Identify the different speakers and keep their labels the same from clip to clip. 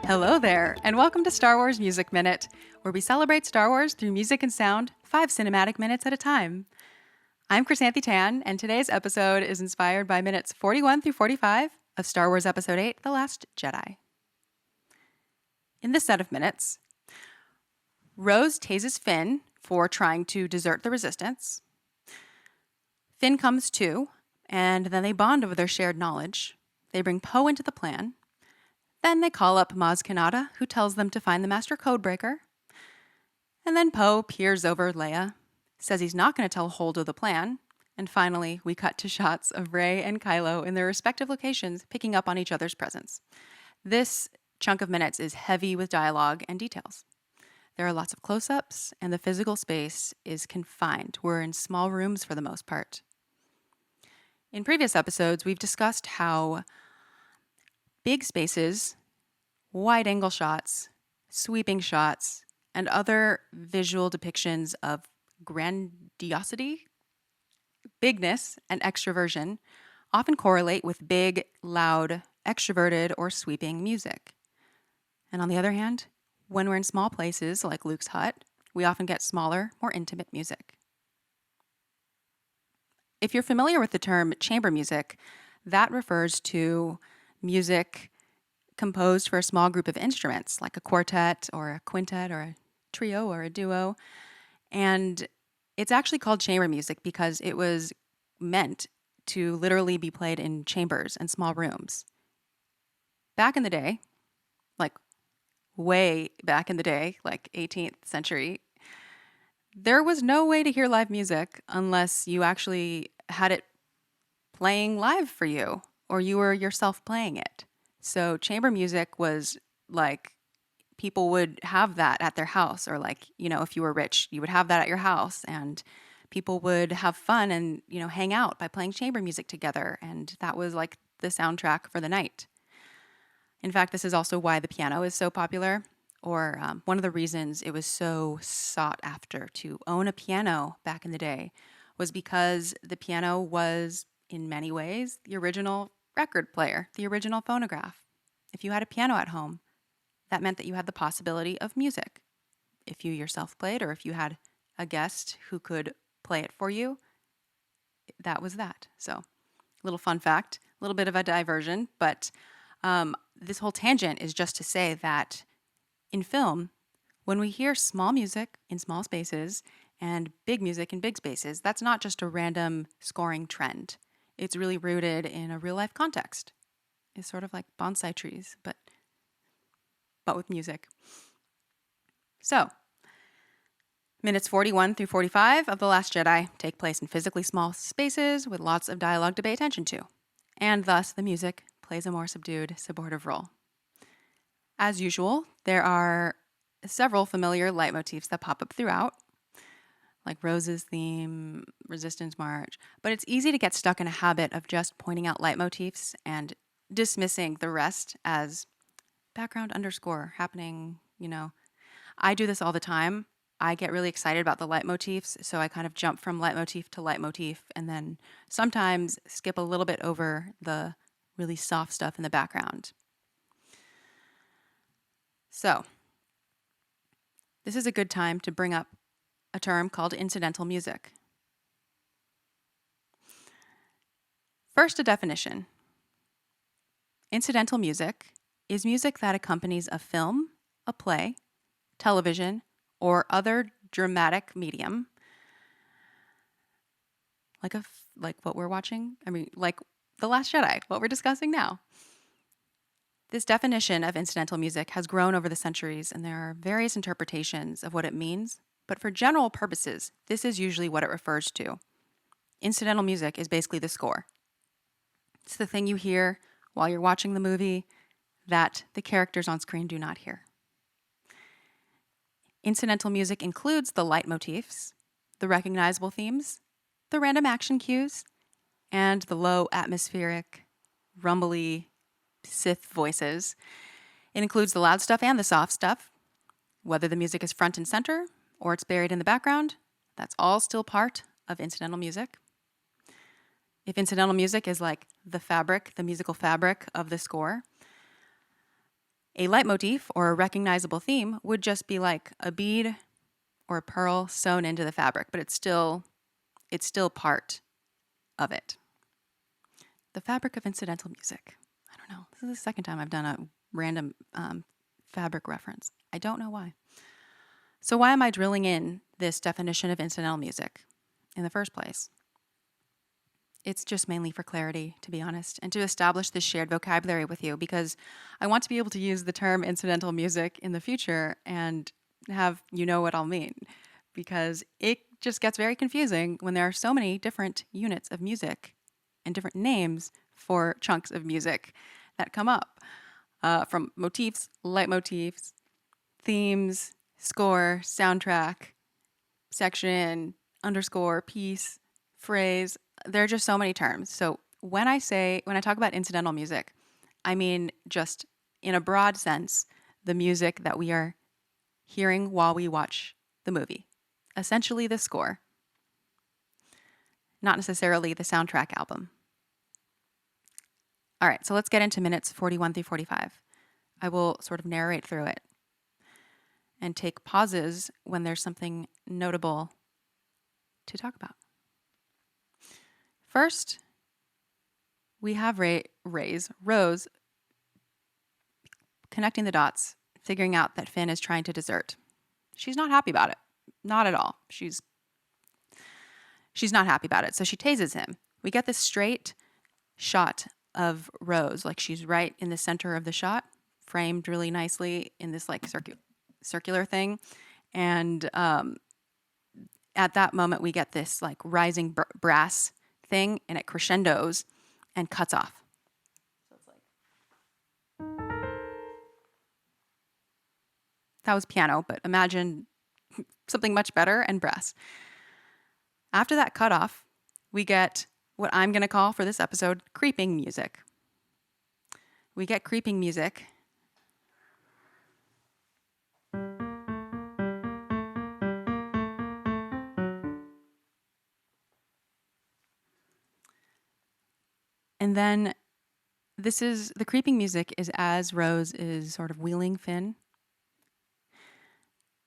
Speaker 1: Hello there, and welcome to Star Wars Music Minute, where we celebrate Star Wars through music and sound, 5 cinematic minutes at a time. I'm Chrysanthe Tan, and today's episode is inspired by minutes 41 through 45 of Star Wars Episode 8, The Last Jedi. In this set of minutes, Rose tases Finn for trying to desert the Resistance. Finn comes to, and then they bond over their shared knowledge. They bring Poe into the plan. Then they call up Maz Kanata, who tells them to find the Master Codebreaker. And then Poe peers over Leia, says he's not going to tell Holdo the plan. And finally, we cut to shots of Rey and Kylo in their respective locations, picking up on each other's presence. This chunk of minutes is heavy with dialogue and details. There are lots of close-ups, and the physical space is confined. We're in small rooms for the most part. In previous episodes, we've discussed how big spaces, wide-angle shots, sweeping shots, and other visual depictions of grandiosity, bigness, and extroversion often correlate with big, loud, extroverted, or sweeping music. And on the other hand, when we're in small places like Luke's hut, we often get smaller, more intimate music. If you're familiar with the term chamber music, that refers to music composed for a small group of instruments, like a quartet or a quintet or a trio or a duo. And it's actually called chamber music because it was meant to literally be played in chambers and small rooms. Back in the day, like way back in the day, like 18th century, there was no way to hear live music unless you actually had it playing live for you or you were yourself playing it. So chamber music was like people would have that at their house, or like, if you were rich, you would have that at your house, and people would have fun and, hang out by playing chamber music together. And that was like the soundtrack for the night. In fact, this is also why the piano is so popular, or one of the reasons it was so sought after to own a piano back in the day was because the piano was, in many ways, the original record player, the original phonograph. If you had a piano at home, that meant that you had the possibility of music. If you yourself played, or if you had a guest who could play it for you, that was that. So, little fun fact, a little bit of a diversion, but this whole tangent is just to say that in film, when we hear small music in small spaces and big music in big spaces, that's not just a random scoring trend. It's really rooted in a real-life context. It's sort of like bonsai trees, but with music. So, minutes 41 through 45 of The Last Jedi take place in physically small spaces with lots of dialogue to pay attention to, and thus the music plays a more subdued, supportive role. As usual, there are several familiar leitmotifs that pop up throughout, like Rose's theme, Resistance March, but it's easy to get stuck in a habit of just pointing out leitmotifs and dismissing the rest as background underscore happening, I do this all the time. I get really excited about the leitmotifs, so I kind of jump from leitmotif to leitmotif and then sometimes skip a little bit over the really soft stuff in the background. So, this is a good time to bring up a term called incidental music. First, a definition. Incidental music is music that accompanies a film, a play, television, or other dramatic medium, like what we're watching. Like The Last Jedi, what we're discussing now. This definition of incidental music has grown over the centuries, and there are various interpretations of what it means, but for general purposes, this is usually what it refers to. Incidental music is basically the score. It's the thing you hear while you're watching the movie that the characters on screen do not hear. Incidental music includes the leitmotifs, the recognizable themes, the random action cues, and the low atmospheric, rumbly Sith voices. It includes the loud stuff and the soft stuff. Whether the music is front and center or it's buried in the background, that's all still part of incidental music. If incidental music is like the fabric, the musical fabric of the score, A leitmotif or a recognizable theme would just be like a bead or a pearl sewn into the fabric, but it's still part of it. The fabric of incidental music. I don't know. This is the second time I've done a random fabric reference. I don't know why. So why am I drilling in this definition of incidental music in the first place? It's just mainly for clarity, to be honest, and to establish this shared vocabulary with you, because I want to be able to use the term incidental music in the future and have you know what I'll mean, because it just gets very confusing when there are so many different units of music and different names for chunks of music that come up, from motifs, leitmotifs, themes, score, soundtrack, section, underscore, piece, phrase. There are just so many terms. So when I talk about incidental music, I mean just in a broad sense, the music that we are hearing while we watch the movie. Essentially the score, not necessarily the soundtrack album. All right, so let's get into minutes 41 through 45. I will sort of narrate through it and take pauses when there's something notable to talk about. First, we have Rose connecting the dots, figuring out that Finn is trying to desert. She's not happy about it. Not at all. She's not happy about it. So she tases him. We get this straight shot of Rose, like she's right in the center of the shot, framed really nicely in this like circular thing. And at that moment, we get this like rising brass thing, and it crescendos and cuts off. So it's like that was piano, but imagine something much better and brass. After that cutoff, we get what I'm going to call for this episode creeping music. We get creeping music. And then the creeping music is as Rose is sort of wheeling Finn.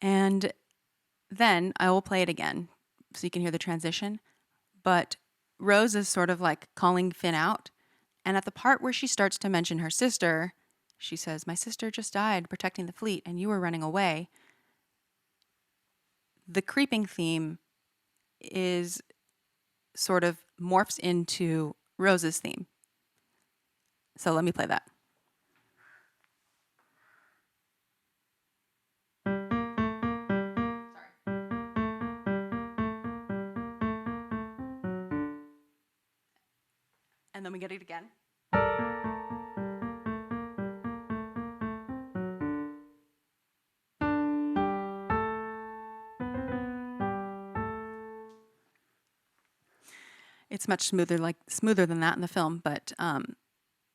Speaker 1: And then I will play it again so you can hear the transition. But Rose is sort of like calling Finn out. And at the part where she starts to mention her sister, she says, "My sister just died protecting the fleet and you were running away." The creeping theme is sort of morphs into Rose's theme. So let me play that. And then we get it again. It's much smoother than that in the film, but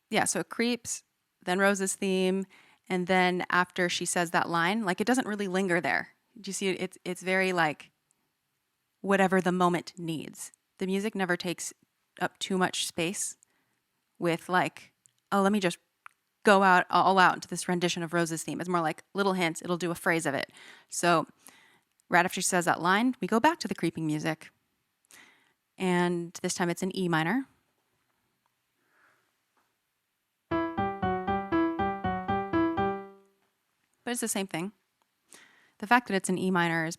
Speaker 1: yeah, so it creeps, then Rose's theme, and then after she says that line, like it doesn't really linger there. Do you see it? It's very like whatever the moment needs. The music never takes up too much space with like, oh, let me just go all out into this rendition of Rose's theme. It's more like little hints. It'll do a phrase of it. So right after she says that line, we go back to the creeping music. And this time it's in E minor. But it's the same thing. The fact that it's in E minor is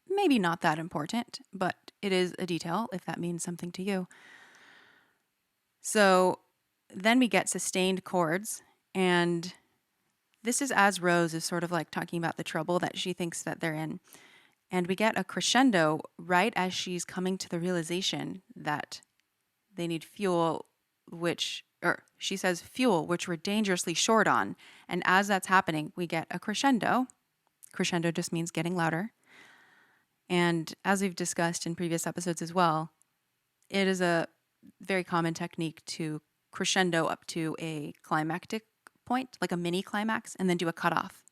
Speaker 1: maybe not that important, but it is a detail if that means something to you. So then we get sustained chords, and this is as Rose is sort of like talking about the trouble that she thinks that they're in. And we get a crescendo right as she's coming to the realization that they need fuel, she says fuel, which we're dangerously short on. And as that's happening, we get a crescendo. Crescendo just means getting louder. And as we've discussed in previous episodes as well, it is a very common technique to crescendo up to a climactic point, like a mini climax, and then do a cutoff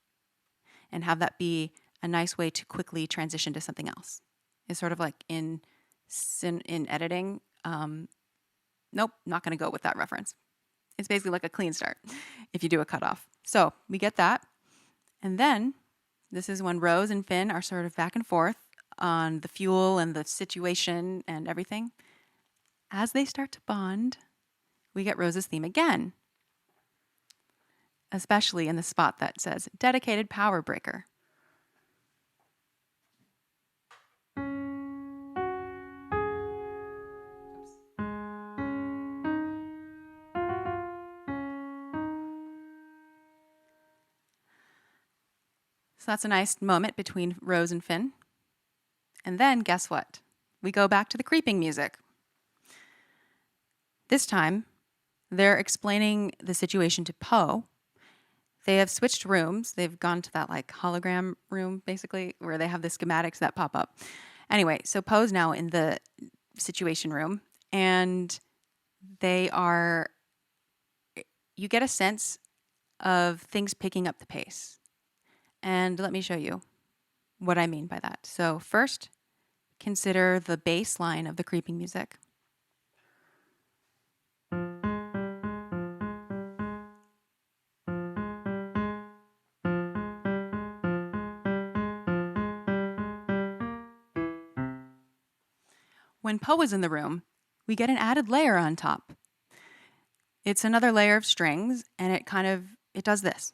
Speaker 1: and have that be a nice way to quickly transition to something else. It's sort of like in editing. Nope, not going to go with that reference. It's basically like a clean start if you do a cutoff. So we get that. And then this is when Rose and Finn are sort of back and forth on the fuel and the situation and everything. As they start to bond, we get Rose's theme again, especially in the spot that says dedicated power breaker. So that's a nice moment between Rose and Finn. And then guess what? We go back to the creeping music. This time, they're explaining the situation to Poe. They have switched rooms. They've gone to that like hologram room, basically, where they have the schematics that pop up. Anyway, so Poe's now in the situation room, and you get a sense of things picking up the pace. And let me show you what I mean by that. So first, consider the bass line of the creeping music. When Poe is in the room, we get an added layer on top. It's another layer of strings, and it does this.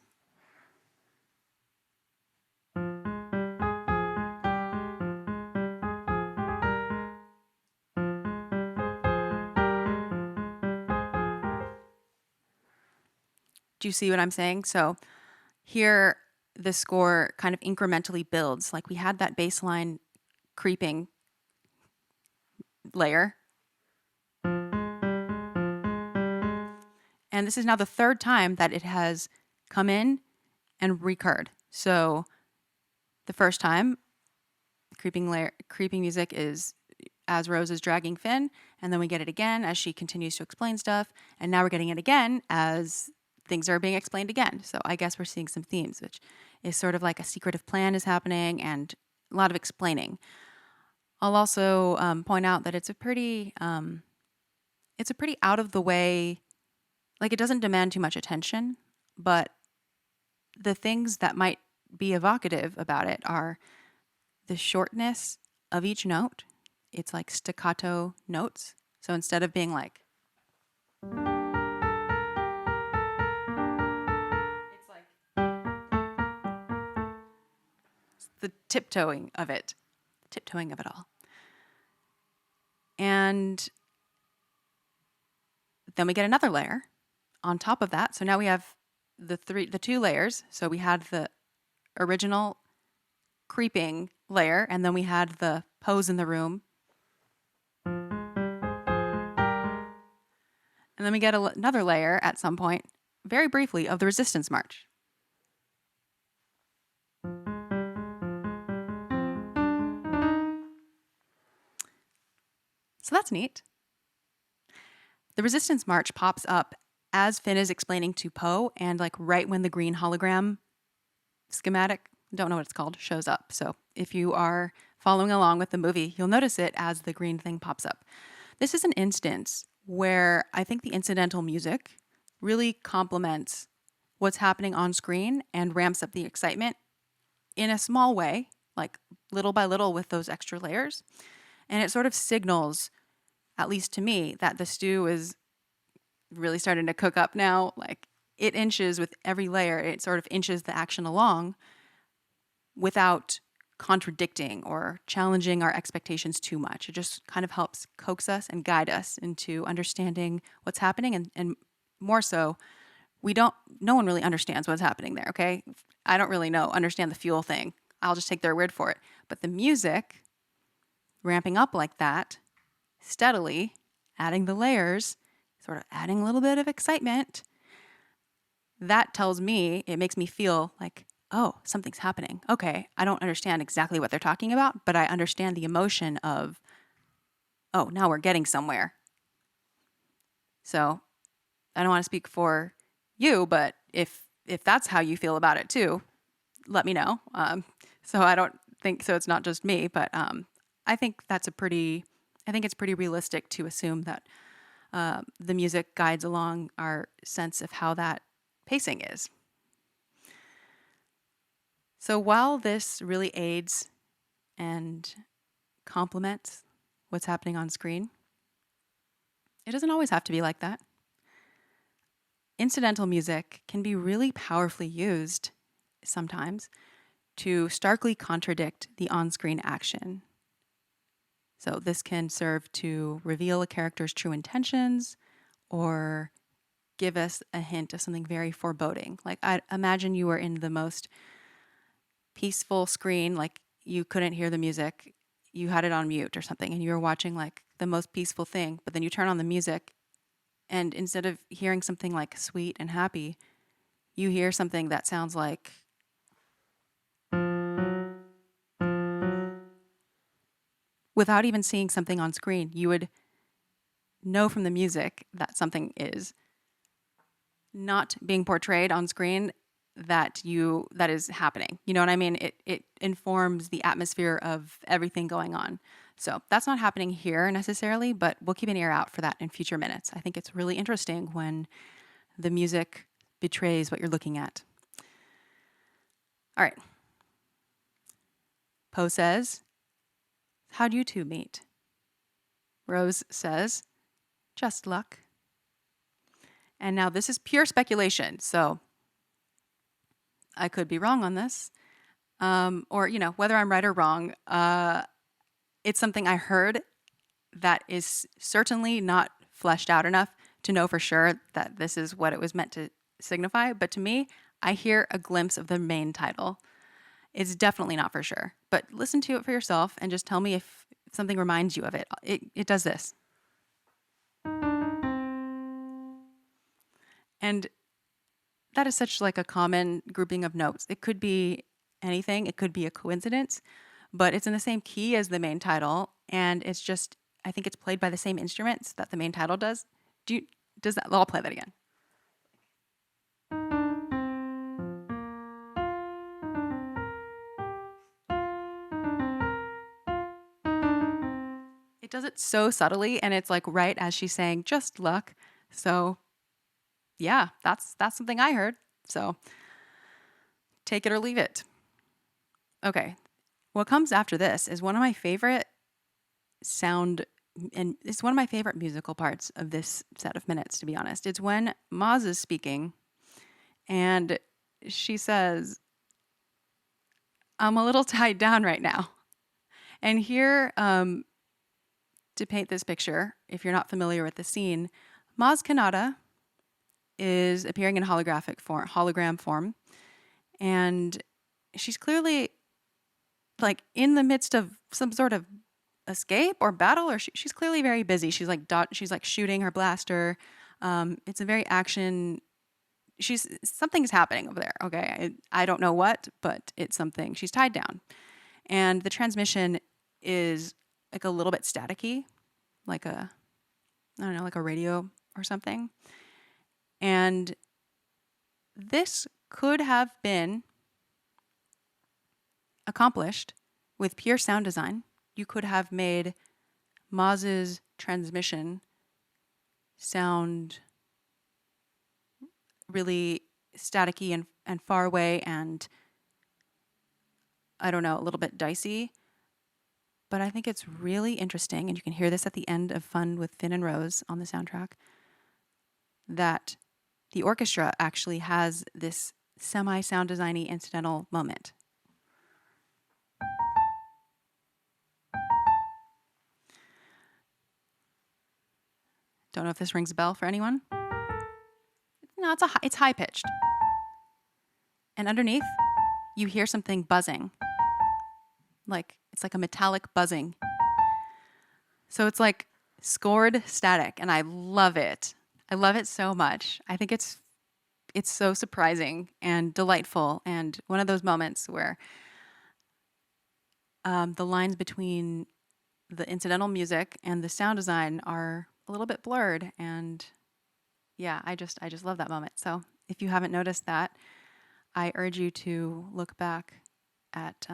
Speaker 1: Do you see what I'm saying? So here, the score kind of incrementally builds. Like we had that baseline creeping layer. And this is now the third time that it has come in and recurred. So the first time, creeping music is as Rose is dragging Finn, and then we get it again as she continues to explain stuff, and now we're getting it again as things are being explained again. So I guess we're seeing some themes, which is sort of like a secretive plan is happening and a lot of explaining. I'll also point out that it's a pretty out of the way, like it doesn't demand too much attention, but the things that might be evocative about it are the shortness of each note. It's like staccato notes. So instead of being like, it's like it's the tiptoeing of it all. And then we get another layer on top of that. So now we have the two layers. So we had the original creeping layer, and then we had the pose in the room. And then we get another layer at some point, very briefly, of the Resistance March. So that's neat. The Resistance March pops up as Finn is explaining to Poe, and like right when the green hologram schematic, don't know what it's called, shows up. So if you are following along with the movie, you'll notice it as the green thing pops up. This is an instance where I think the incidental music really complements what's happening on screen and ramps up the excitement in a small way, like little by little with those extra layers. And it sort of signals, at least to me, that the stew is really starting to cook up now. Like it inches with every layer, it sort of inches the action along without contradicting or challenging our expectations too much. It just kind of helps coax us and guide us into understanding what's happening, and more so, no one really understands what's happening there, okay? I don't really understand the fuel thing. I'll just take their word for it. But the music ramping up like that, steadily adding the layers, sort of adding a little bit of excitement, that tells me, it makes me feel like, oh, something's happening. Okay, I don't understand exactly what they're talking about, but I understand the emotion of, oh, now we're getting somewhere. So I don't want to speak for you, but if that's how you feel about it too, let me know. So I don't think, so it's not just me, but I think it's pretty realistic to assume that the music guides along our sense of how that pacing is. So while this really aids and complements what's happening on screen, it doesn't always have to be like that. Incidental music can be really powerfully used sometimes to starkly contradict the on-screen action. So this can serve to reveal a character's true intentions or give us a hint of something very foreboding. Like, I imagine you were in the most peaceful screen, like you couldn't hear the music, you had it on mute or something, and you were watching like the most peaceful thing, but then you turn on the music, and instead of hearing something like sweet and happy, you hear something that sounds like without even seeing something on screen, you would know from the music that something is not being portrayed on screen that is happening. You know what I mean? It informs the atmosphere of everything going on. So that's not happening here necessarily, but we'll keep an ear out for that in future minutes. I think it's really interesting when the music betrays what you're looking at. All right. Poe says, "How'd you two meet?" Rose says, "Just luck." And now this is pure speculation, so I could be wrong on this. Or, whether I'm right or wrong, it's something I heard that is certainly not fleshed out enough to know for sure that this is what it was meant to signify. But to me, I hear a glimpse of the main title. It's definitely not for sure. But listen to it for yourself and just tell me if something reminds you of it. It does this. And that is such like a common grouping of notes. It could be anything. It could be a coincidence, but it's in the same key as the main title. And it's just, I think it's played by the same instruments that the main title does. Does that? I'll play that again. It does it so subtly, and it's like right as she's saying, "Just luck." So yeah, that's something I heard. So take it or leave it. Okay. What comes after this is one of my favorite sound, and it's one of my favorite musical parts of this set of minutes, to be honest. It's when Maz is speaking and she says, "I'm a little tied down right now." And here, to paint this picture, if you're not familiar with the scene, Maz Kanata is appearing in hologram form, and she's clearly like in the midst of some sort of escape or battle, or she's clearly very busy. She's like shooting her blaster. It's a very action. Something's happening over there. Okay, I don't know what, but it's something. She's tied down, and the transmission is like a little bit staticky, like I don't know, like a radio or something. And this could have been accomplished with pure sound design. You could have made Maz's transmission sound really staticky and far away and, I don't know, a little bit dicey. But I think it's really interesting, and you can hear this at the end of Fun with Finn and Rose on the soundtrack, that the orchestra actually has this semi-sound designy incidental moment. Don't know if this rings a bell for anyone. No, it's high pitched. And underneath, you hear something buzzing. Like it's like a metallic buzzing. So it's like scored static, and I love it. I love it so much. I think it's so surprising and delightful, and one of those moments where the lines between the incidental music and the sound design are a little bit blurred, and yeah, I just love that moment. So if you haven't noticed that, I urge you to look back at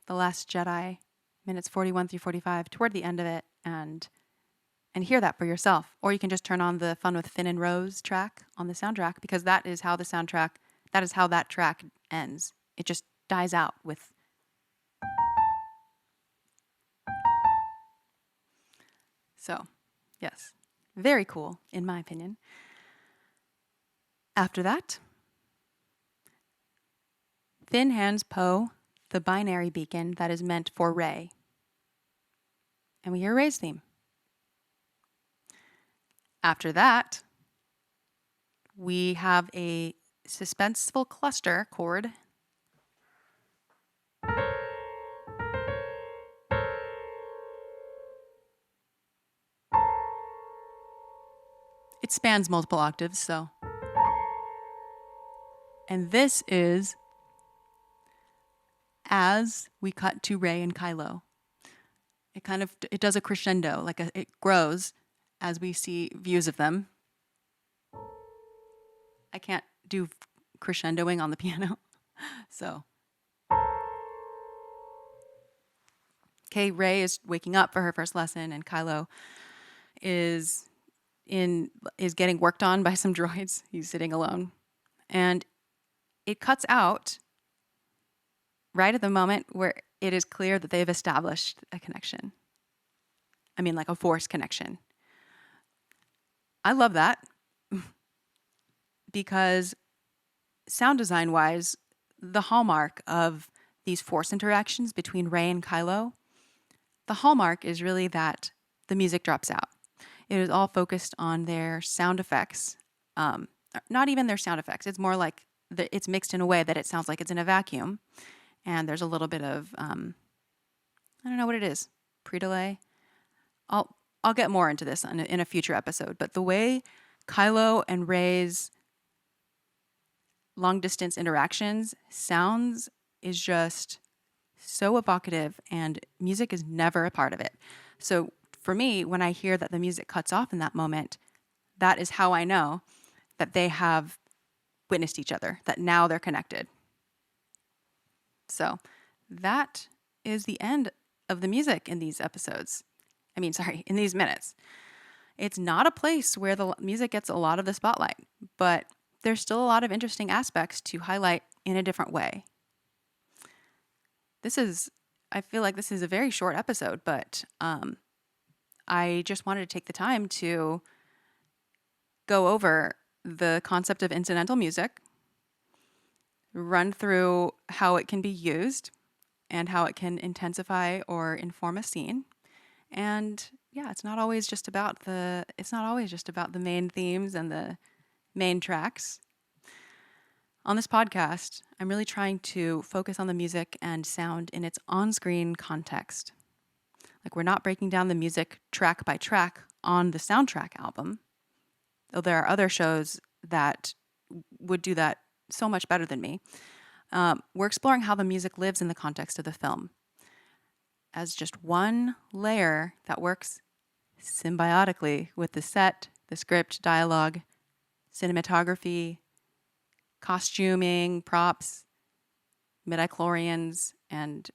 Speaker 1: The Last Jedi, minutes 41 through 45, toward the end of it, and and hear that for yourself. Or you can just turn on the Fun with Finn and Rose track on the soundtrack, because that is how that track ends. It just dies out with. So, yes, very cool, in my opinion. After that, Finn hands Poe the binary beacon that is meant for Rey. And we hear Rey's theme. After that, we have a suspenseful cluster chord. It spans multiple octaves, so. And this is as we cut to Rey and Kylo. It does a crescendo, it grows as we see views of them. I can't do crescendoing on the piano, so. Okay, Rey is waking up for her first lesson, and Kylo is getting worked on by some droids. He's sitting alone, and it cuts out right at the moment where it is clear that they've established a connection. I mean, like a force connection. I love that because sound design wise, the hallmark of these force interactions between Rey and Kylo, the hallmark is really that the music drops out. It is all focused on their sound effects. Not even their sound effects. It's more like it's mixed in a way that it sounds like it's in a vacuum. And there's a little bit of, I don't know what it is, pre-delay. I'll get more into this in a future episode. But the way Kylo and Rey's long-distance interactions sounds is just so evocative, and music is never a part of it. So for me, when I hear that the music cuts off in that moment, that is how I know that they have witnessed each other, that now they're connected. So that is the end of the music in these episodes. In these minutes. It's not a place where the music gets a lot of the spotlight, but there's still a lot of interesting aspects to highlight in a different way. I feel like this is a very short episode, but I just wanted to take the time to go over the concept of incidental music, run through how it can be used and how it can intensify or inform a scene. And yeah, it's not always just about the main themes and the main tracks. On this podcast, I'm really trying to focus on the music and sound in its on-screen context. Like, we're not breaking down the music track by track on the soundtrack album, though there are other shows that would do that so much better than me. We're exploring how the music lives in the context of the film as just one layer that works symbiotically with the set, the script, dialogue, cinematography, costuming, props, midichlorians, and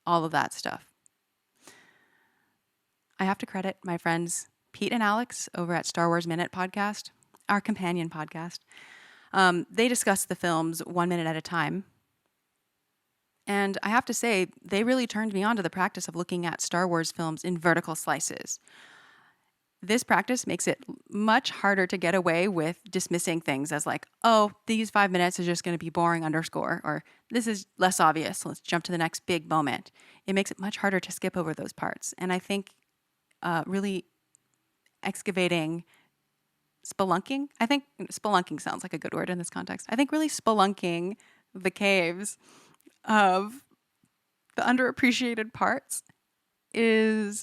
Speaker 1: all of that stuff. I have to credit my friends Pete and Alex over at Star Wars Minute podcast, our companion podcast. They discuss the films 1 minute at a time. And I have to say, they really turned me on to the practice of looking at Star Wars films in vertical slices. This practice makes it much harder to get away with dismissing things as like, oh, these 5 minutes is just going to be boring underscore, or this is less obvious, let's jump to the next big moment. It makes it much harder to skip over those parts. And I think really excavating, spelunking, I think spelunking sounds like a good word in this context. I think really spelunking the caves of the underappreciated parts can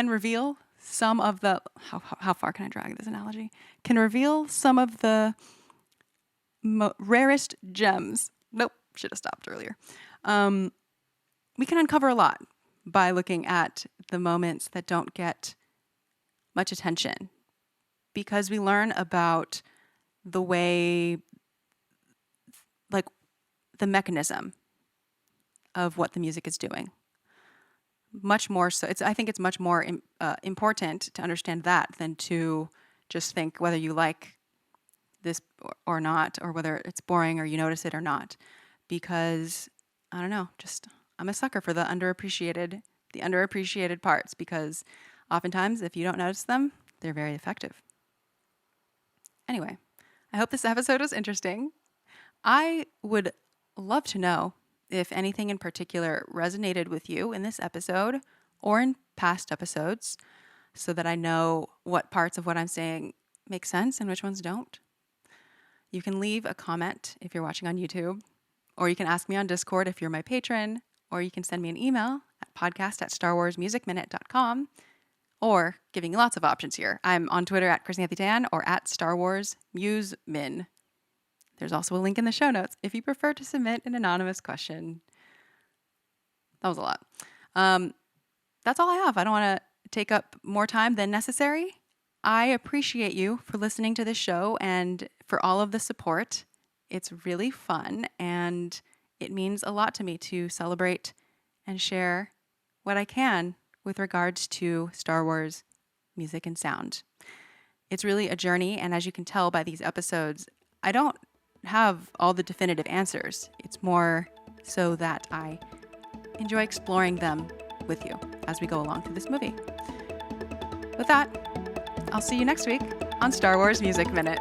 Speaker 1: reveal some of the, how far can I drag this analogy? Can reveal some of the rarest gems. Nope, should have stopped earlier. We can uncover a lot by looking at the moments that don't get much attention, because we learn about the way, like the mechanism of what the music is doing. much more so. I think it's much more important to understand that than to just think whether you like this or not, or whether it's boring or you notice it or not. Because I don't know, just I'm a sucker for the underappreciated parts, because oftentimes if you don't notice them, they're very effective. Anyway, I hope this episode was interesting. I would love to know if anything in particular resonated with you in this episode or in past episodes, so that I know what parts of what I'm saying make sense and which ones don't. You can leave a comment if you're watching on YouTube, or you can ask me on Discord if you're my patron, or you can send me an email at podcast@starwarsmusicminute.com, or giving you lots of options here. I'm on Twitter at Chrysanthe Tan or at Star Wars MuseMin. There's also a link in the show notes if you prefer to submit an anonymous question. That was a lot. That's all I have. I don't want to take up more time than necessary. I appreciate you for listening to this show and for all of the support. It's really fun, and it means a lot to me to celebrate and share what I can with regards to Star Wars music and sound. It's really a journey, and as you can tell by these episodes, I don't have all the definitive answers. It's more so that I enjoy exploring them with you as we go along through this movie. With that, I'll see you next week on Star Wars Music Minute.